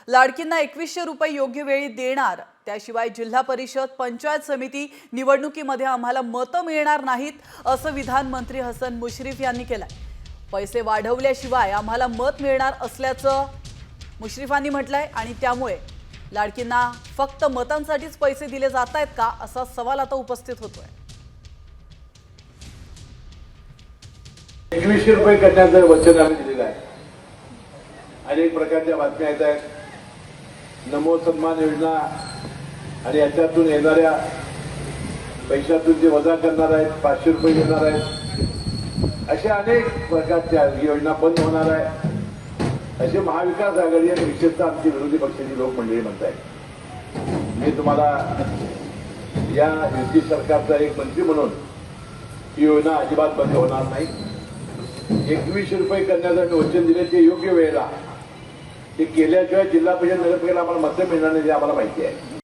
लाडकींना 2100 रुपये योग्य वेळी देणार, त्याशिवाय जिल्हा परिषद पंचायत समिती निवडणुकीमध्ये आम्हाला मतं मिळणार नाहीत असं विधान मंत्री हसन मुश्रीफ यांनी केलंय। पैसे वाढवल्याशिवाय आम्हाला मत मिळणार असल्याचं मुश्रीफांनी म्हटलंय आणि त्यामुळे लाडकींना फक्त मतांसाठीच पैसे दिले जात आहेत का असा सवाल आता उपस्थित होतोय। 2100 रुपये करण्याचं वचन आम्ही दिलेलं आहे। अनेक प्रकारच्या बातम्या येत आहेत, नमो सन्मान योजना आणि याच्यातून येणाऱ्या पैशातून जे वजा करणार आहेत, 500 रुपये देणार आहेत, अशा अनेक प्रकारच्या योजना बंद होणार आहे असे महाविकास आघाडी आणि विशेषतः आमची विरोधी पक्षाची लोक मंडळी म्हणतायत। मी तुम्हाला या युती सरकारचा एक मंत्री म्हणून ही योजना अजिबात बंद होणार नाही। 2100 रुपये करण्याचं वचन दिले ते योग्य वेळेला ते केल्याशिवाय जिल्हा परिषद नगरपालिकेला आम्हाला मतं मिळणार नाही हे आम्हाला माहिती आहे।